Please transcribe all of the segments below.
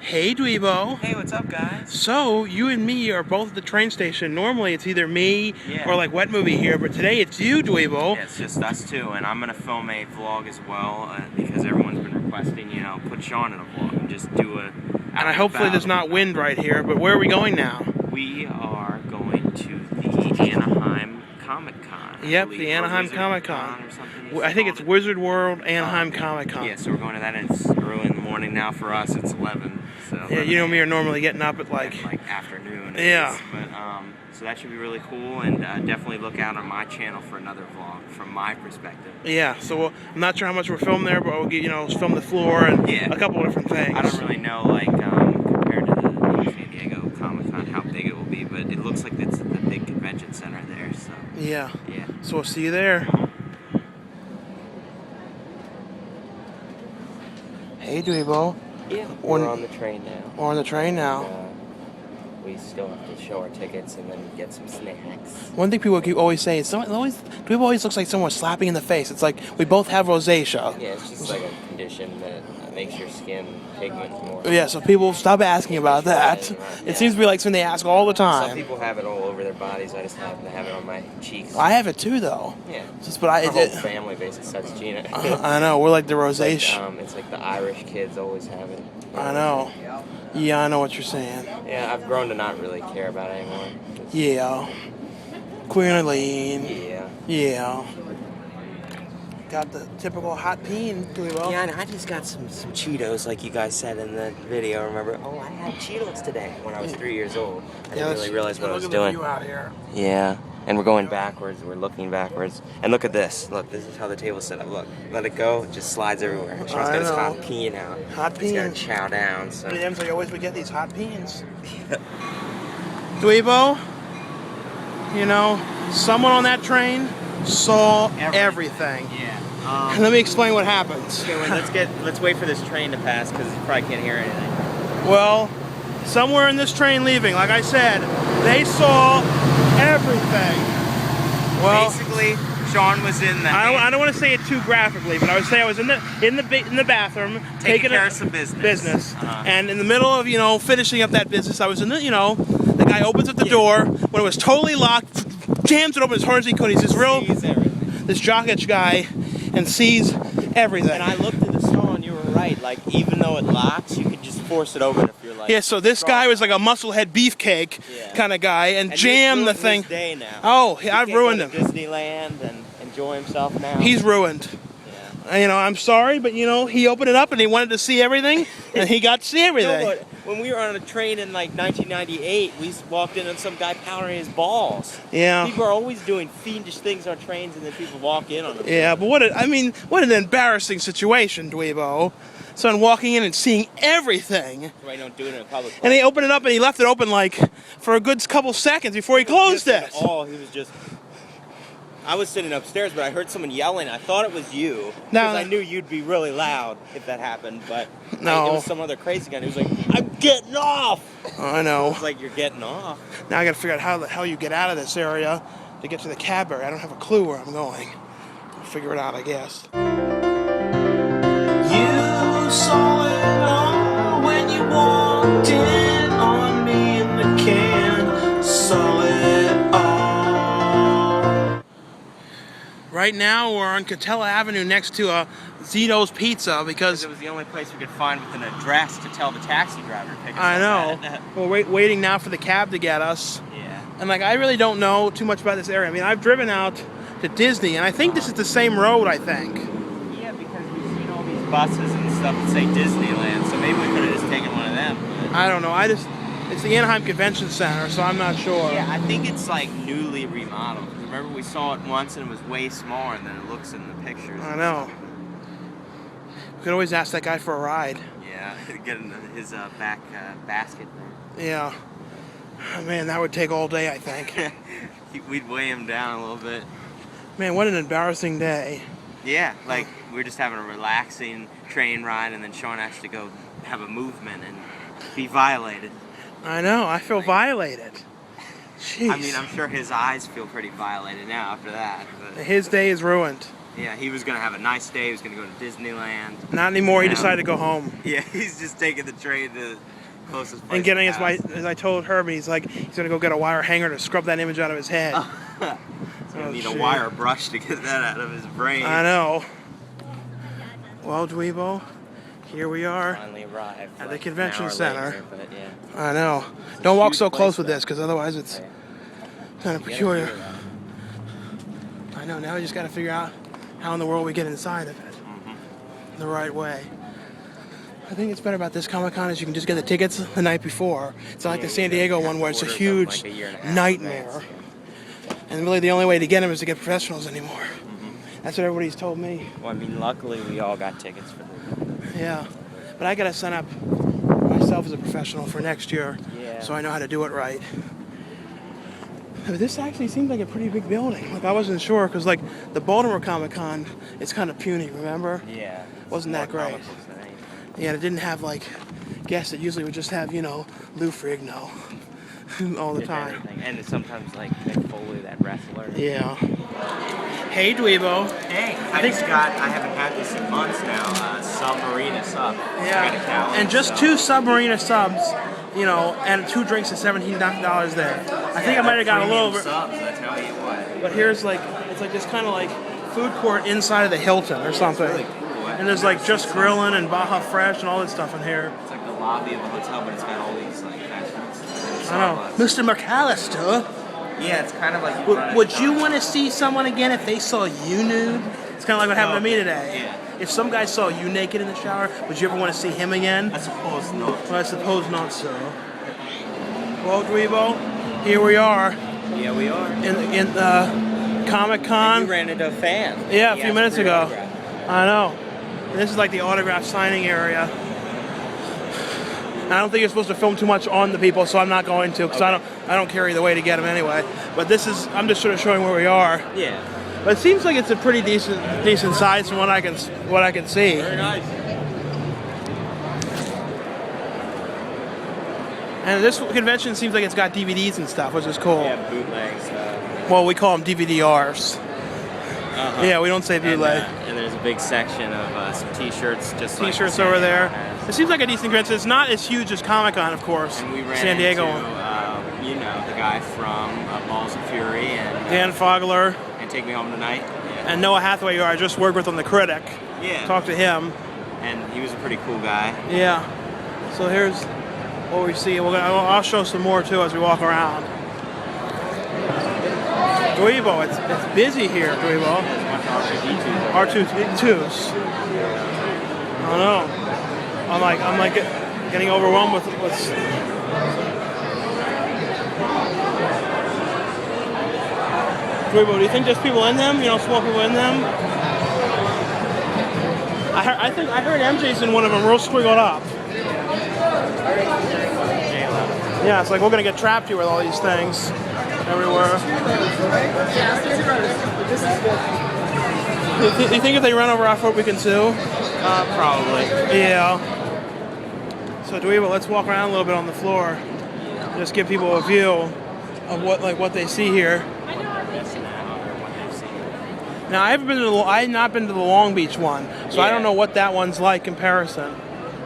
Hey, Dweebo. Hey, what's up, guys? So, you and me are both at the train station. Normally, it's either me Yeah. or like Wet Movie here, but today it's you, Dweebo. Yeah, it's just us two, and I'm gonna film a vlog as well because everyone's been requesting, put Sean in a vlog and just do a. And hopefully there's not wind right here, but where are we going now? We are going to the Anaheim Comic Con. Yep, the Anaheim Comic Con. I think it's Wizard World Anaheim Comic Con. Yeah, so we're going to that, and it's early in the morning now for us. It's 11. So yeah, you know me, are normally getting up at like afternoon. Yeah. But so that should be really cool, and definitely look out on my channel for another vlog from my perspective. Yeah. So I'm not sure how much we'll film there, but we'll get film the floor and a couple of different things. I don't really know compared to the San Diego Comic Con how big it will be, but it looks like it's at the big convention center there. So yeah. Yeah. So we'll see you there. Hey, Dweebo. Yeah, we're on the train now. We're on the train now. We still have to show our tickets and then get some snacks. One thing people keep always saying is Dweebo always looks like someone slapping in the face. It's like we both have rosacea. Yeah, it's just like a condition that makes your skin pigment more. Yeah, so people stop asking about that. Yeah. It seems to be like something they ask all the time. Some people have it all over their bodies. I just happen to have it on my cheeks. I have it too, though. Yeah. But our whole family basically starts Gina. I know, we're like the rosacea. It's like the Irish kids always have it. I know. Yeah, I know what you're saying. Yeah, I've grown to not really care about it anymore. Yeah. Queerline. Yeah. Yeah. Got the typical hot peen, Dweebo. Yeah, and I just got some Cheetos, like you guys said in the video. Remember? Oh, I had Cheetos today when I was 3 years old. I didn't really realize what I was doing. Look at the view out here. Yeah. And we're going backwards. We're looking backwards. And look at this. Look, this is how the table's set up. Look, let it go. It just slides everywhere. Sean's got his hot pea now. Hot peen. He's got to chow down. So. Yeah, so you always would get these hot peens. Dweebo, someone on that train saw everything. Yeah. Let me explain what happens. Okay, let's wait for this train to pass because you probably can't hear anything. Well, somewhere in this train leaving, like I said, they saw everything. Well, basically, Sean was in the. I don't want to say it too graphically, but I would say I was in the bathroom taking care of some business. And in the middle of finishing up that business, I was in the guy opens up the door when it was totally locked, jams it open as hard as he could. He's this jockitch guy, and sees everything. And I looked at the saw, and you were right. Like even though it locks, you could just force it open if you're like. Yeah. So this guy was like a musclehead beefcake kind of guy, and jammed the thing. His day now. Oh, I've ruined him. Disneyland and enjoy himself now. He's ruined. Yeah. I'm sorry, but he opened it up and he wanted to see everything, and he got to see everything. No, but when we were on a train in like 1998, we walked in on some guy powdering his balls. Yeah. People are always doing fiendish things on trains, and then people walk in on them. Yeah, but what an embarrassing situation, Dweebo. Someone walking in and seeing everything. Why don't do it in a public place? And he opened it up and he left it open like for a good couple seconds before he closed it. He was just. I was sitting upstairs, but I heard someone yelling. I thought it was you because I knew you'd be really loud if that happened. But no, it was some other crazy guy who was like, "I'm getting off." I know. I was like, "You're getting off." Now I got to figure out how the hell you get out of this area to get to the cab area. I don't have a clue where I'm going. I'll figure it out, I guess. You saw it all when you walked in on me in the can. Saw it all. Right now we're on Catella Avenue next to Zito's Pizza because it was the only place we could find with an address to tell the taxi driver to pick us up. I know. We're waiting now for the cab to get us. Yeah. And I really don't know too much about this area. I mean, I've driven out to Disney, and I think this is the same road, I think. Yeah, because we've seen all these buses and stuff that say Disneyland, so maybe we could have just taken one of them. But I don't know. It's the Anaheim Convention Center, so I'm not sure. Yeah, I think it's like newly remodeled. Remember we saw it once and it was way smaller than it looks in the pictures. I know. We could always ask that guy for a ride. Yeah, get in his back basket there. Yeah. Man, that would take all day, I think. We'd weigh him down a little bit. Man, what an embarrassing day. Yeah, like we were just having a relaxing train ride, and then Sean has to go have a movement and be violated. I know, I feel violated. Jeez. I mean, I'm sure his eyes feel pretty violated now after that. But his day is ruined. Yeah, he was gonna have a nice day. He was gonna go to Disneyland. Not anymore. He Now- decided to go home. Yeah, he's just taking the train to the closest place. And getting to his, house. as I told Herbie, he's like, he's gonna go get a wire hanger to scrub that image out of his head. He's gonna need shit. a wire brush to get that out of his brain. I know. Well, Dweebo, here we are. Finally arrived At the like convention an hour center. later, but yeah. I know. Don't walk Huge so close place, with though. this, because otherwise it's kind of You gotta peculiar. figure it out. I know. Now we just got to figure out how in the world we get inside of it the right way. I think it's better about this Comic-Con is you can just get the tickets the night before. It's not like the San Diego one where it's a huge nightmare. And really the only way to get them is to get professionals anymore. That's what everybody's told me. Well, I mean, luckily we all got tickets for the. Yeah. But I got to sign up myself as a professional for next year so I know how to do it right. But this actually seems like a pretty big building. Like I wasn't sure because like the Baltimore Comic-Con, it's kind of puny, remember? Yeah. Wasn't that great? Yeah, it didn't have like guests. It usually would just have, you know, Lou Ferrigno all the time. Anything. And it's sometimes like Mick Foley, that wrestler. Yeah. Hey, Dweebo. Hey, I haven't had this in months now. Submarina sub. Yeah. And just 2 Submarina subs, you know, and 2 drinks at $17 there. I think I might have got a little over. Subs, I tell you what. But here's like, it's like this kind of like food court inside of the Hilton or something. It's really cool. And there's like Just Grillin' and Baja Fresh and all this stuff in here. It's like the lobby of a hotel, but it's got all these like fast foods. I know. Mr. McAllister, Yeah, it's kind of like. would you want to see someone again if they saw you nude? It's kind of like what happened to me today. Yeah. If some guy saw you naked in the shower, would you ever want to see him again? I suppose not. Well, I suppose not so. Well, Dweebo, here we are Yeah, we are. in the Comic-Con. You ran into a fan. Yeah, a He few asked minutes for your ago. autograph. I know. And this is like the autograph signing area. I don't think you're supposed to film too much on the people, so I'm not going to, because I don't carry the way to get them anyway. But this is, I'm just sort of showing where we are. Yeah. But it seems like it's a pretty decent size from what I can see. Very nice. And this convention seems like it's got DVDs and stuff, which is cool. Yeah, bootlegs. Well, we call them DVDRs. Yeah, we don't say bootleg. And there's a big section of some T-shirts, just like T-shirts San over Diego there. has. It seems like a decent convention. It's not as huge as Comic-Con, of course. And we ran San Diego. into, you know, the guy from Balls of Fury and Dan Fogler and Take Me Home Tonight. Yeah. and Noah Hathaway, who I just worked with on The Critic. Yeah. Talked to him. And he was a pretty cool guy. Yeah. So here's what we see. I'll show some more too as we walk around. Dweebo, it's busy here, Dweebo. R2-2s. I don't know. I'm like getting overwhelmed with what's. Dweebo, do you think there's people in them? You know, small people in them? I heard MJ's in one of them, real squiggled up. Yeah, it's like we're gonna get trapped here with all these things everywhere. You think if they run over our foot, we can sue? Probably. Yeah. So Dweebo, let's walk around a little bit on the floor. Just give people a view of what they see here. Now I've not been to the Long Beach one, so I don't know what that one's like comparison.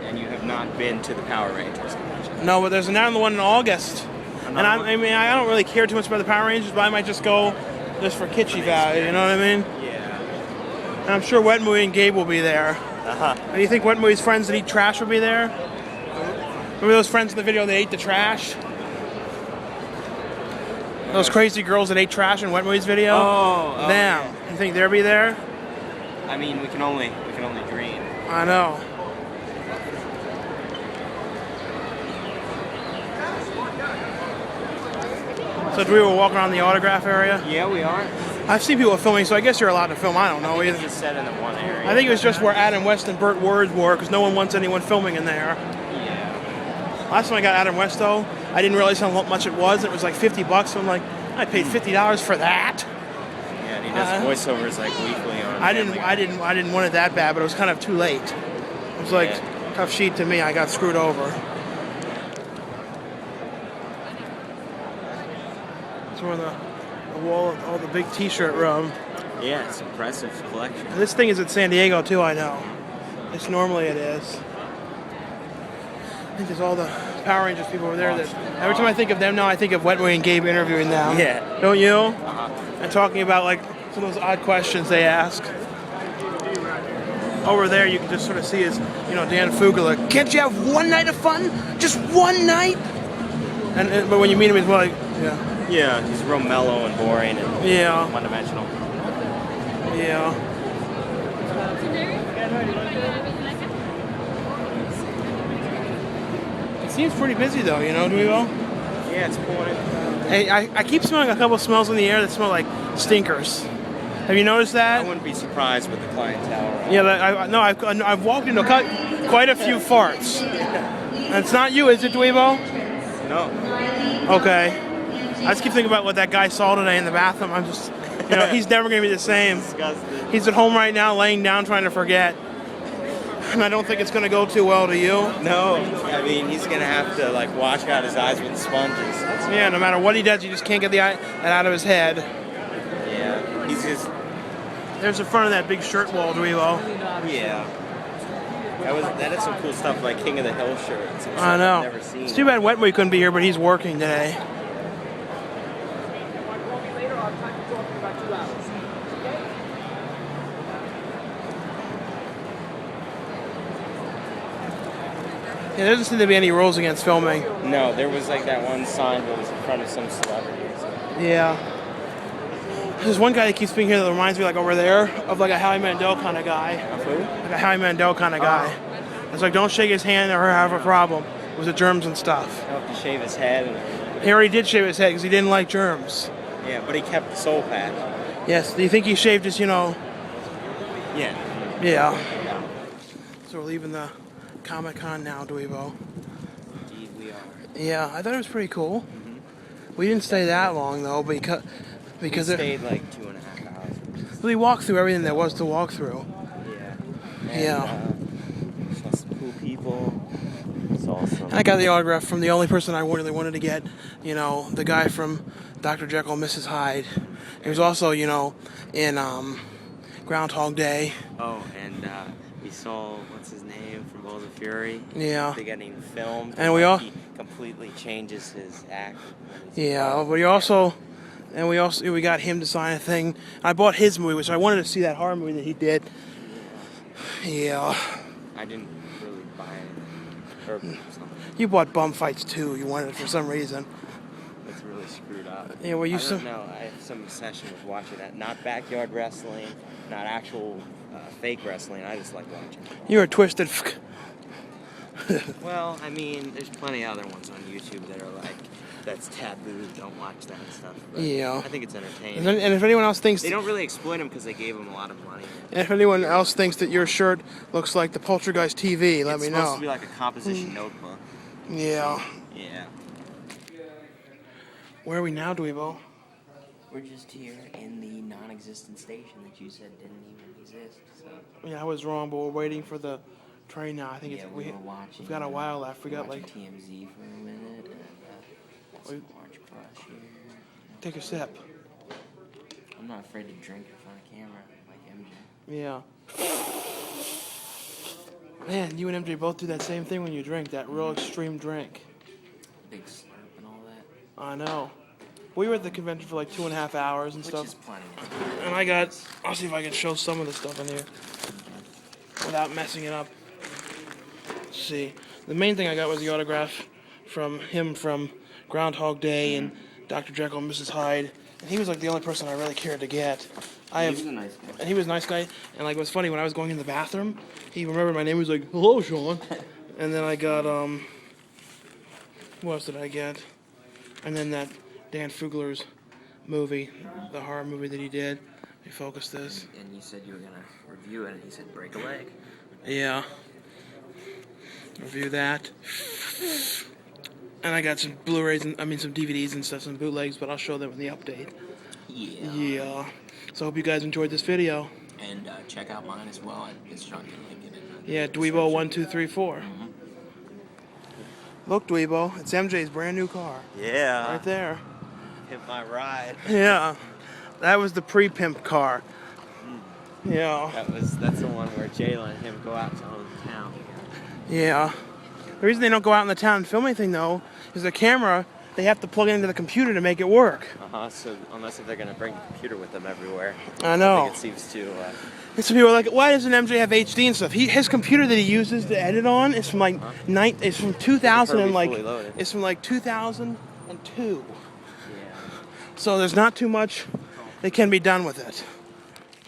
And you have not been to the Power Rangers convention. No, but there's another one in August, and I mean I don't really care too much about the Power Rangers, but I might just go just for kitschy value. You know what I mean? Yeah. And I'm sure Wet Mooey and Gabe will be there. And you think Wet Mooey's friends that eat trash will be there? Remember those friends in the video that ate the trash? Those crazy girls that ate trash in Wet Mooey's video? Oh, them. yeah. You think they'll be there? I mean, we can only dream. I know. So do we walk around the autograph area? Yeah, we are. I've seen people filming, so I guess you're allowed to film. I don't know either. Just set in the one area. I think it was just where Adam West and Burt Ward were, because no one wants anyone filming in there. Yeah. Last time I got Adam West, though, I didn't realize how much it was. It was like $50, so I'm like, I paid $50 for that. Yeah, and he does voiceovers like weekly on. I didn't want it that bad, but it was kind of too late. It was like tough sheet to me. I got screwed over. So we're on the wall, all the big T-shirt room. Yeah, it's impressive collection. And this thing is at San Diego too, I know. It's normally it is. I think there's all the Power Rangers people over there that every time I think of them now, I think of Wetway and Gabe interviewing them. Yeah. Don't you? Uh-huh. And talking about like some of those odd questions they ask. Over there, you can just sort of see his, Dan Fugler. Can't you have one night of fun? Just one night? But when you meet him, he's more like, yeah. Yeah, he's real mellow and boring and one-dimensional. Yeah. It seems pretty busy though, Dweebo? Yeah, it's pouring. Hey, I keep smelling a couple of smells in the air that smell like stinkers. Have you noticed that? I wouldn't be surprised with the clientele. Yeah, I've walked into quite a few farts. And it's not you, is it, Dweebo? No. Okay. I just keep thinking about what that guy saw today in the bathroom. I'm just, he's never going to be the same. Disgusting. He's at home right now, laying down, trying to forget. And I don't think it's going to go too well to you. No. I mean, he's going to have to, wash out his eyes with sponges. Yeah, no matter what he does, he just can't get that out of his head. Yeah. He's just... There's the front of that big shirt wall, Dweebo. Yeah. That is some cool stuff, like King of the Hill shirts. I know. I've never seen. It's too bad Wetway couldn't be here, but he's working today. Yeah, there doesn't seem to be any rules against filming. No, there was that one sign that was in front of some celebrity or something. Yeah. There's one guy that keeps being here that reminds me, over there, of a Howie Mandel kind of guy. Of who? Like a Howie Mandel kind of guy. It's like, don't shake his hand or have a problem with the germs and stuff. He'll have to shave his head. And he already did shave his head because he didn't like germs. Yeah, but he kept the soul patch. Yes. Do you think he shaved his, Yeah. Yeah. So we're leaving the Comic-Con now, Dweebo. Indeed we are. Yeah, I thought it was pretty cool. Mm-hmm. We didn't stay that long, though, because we stayed 2.5 hours. We walked through everything there was to walk through. Yeah. And, saw some cool people. And I got the autograph from the only person I really wanted to get, the guy from Dr. Jekyll and Mrs. Hyde. He was also, in Groundhog Day. Oh, and we saw, what's his name, from Balls of Fury. Yeah. They're getting filmed. And he completely changes his act. Yeah, but we got him to sign a thing. I bought his movie, which I wanted to see that horror movie that he did. Yeah. I didn't really buy it. Or something. You bought Bum Fights too. You wanted it for some reason. It's really screwed up. Yeah, well, I don't know. I have some obsession with watching that. Not backyard wrestling, not actual fake wrestling. I just like watching it. You're a twisted. Well, I mean, there's plenty of other ones on YouTube that are that's taboo. Don't watch that stuff. But yeah. I think it's entertaining. And if anyone else thinks they don't really exploit them because they gave them a lot of money. And if anyone else thinks that your shirt looks like the Poltergeist TV, let me know. It's supposed to be like a composition notebook. Yeah. Yeah. Where are we now, Dweebo? We're just here in the non-existent station that you said didn't even exist. So. Yeah, I was wrong, but we're waiting for the train now. I think we've got a while left. We got TMZ for a minute and Orange Crush here. Take a sip. I'm not afraid to drink in front of camera like MJ. Yeah. Man, you and MJ both do that same thing when you drink, that real extreme drink. Big slurp and all that. I know. We were at the convention for 2.5 hours and stuff. Which is plenty. And I'll see if I can show some of the stuff in here without messing it up. Let's see. The main thing I got was the autograph from him from Groundhog Day and Dr. Jekyll and Mrs. Hyde. And he was the only person I really cared to get. He was a nice guy. And he was a nice guy. And it was funny, when I was going in the bathroom, he remembered my name. He was like, "Hello, Sean." And then I got, what else did I get? And then that Dan Fugler's movie, the horror movie that he did. Let me focus this. And you said you were going to review it, and he said break a leg. Yeah. Review that. And I got some Blu-rays, some DVDs and stuff, some bootlegs, but I'll show them in the update. Yeah. Yeah. So I hope you guys enjoyed this video. And check out mine as well. It's Sean can link it in. Yeah, Dweebo 1234. Mm-hmm. Look, Dweebo, it's MJ's brand new car. Yeah. Right there. Hit my ride. Yeah. That was the pre-pimp car. Yeah. That's the one where Jayla and him go out to town. Yeah. The reason they don't go out in the town and film anything, though, is the camera, they have to plug it into the computer to make it work. So unless if they're going to bring the computer with them everywhere. I know. I think it seems to... And some people are like, why doesn't MJ have HD and stuff? His computer that he uses to edit on is from like it's from 2000 and like it's from like 2002. Yeah. So there's not too much that can be done with it.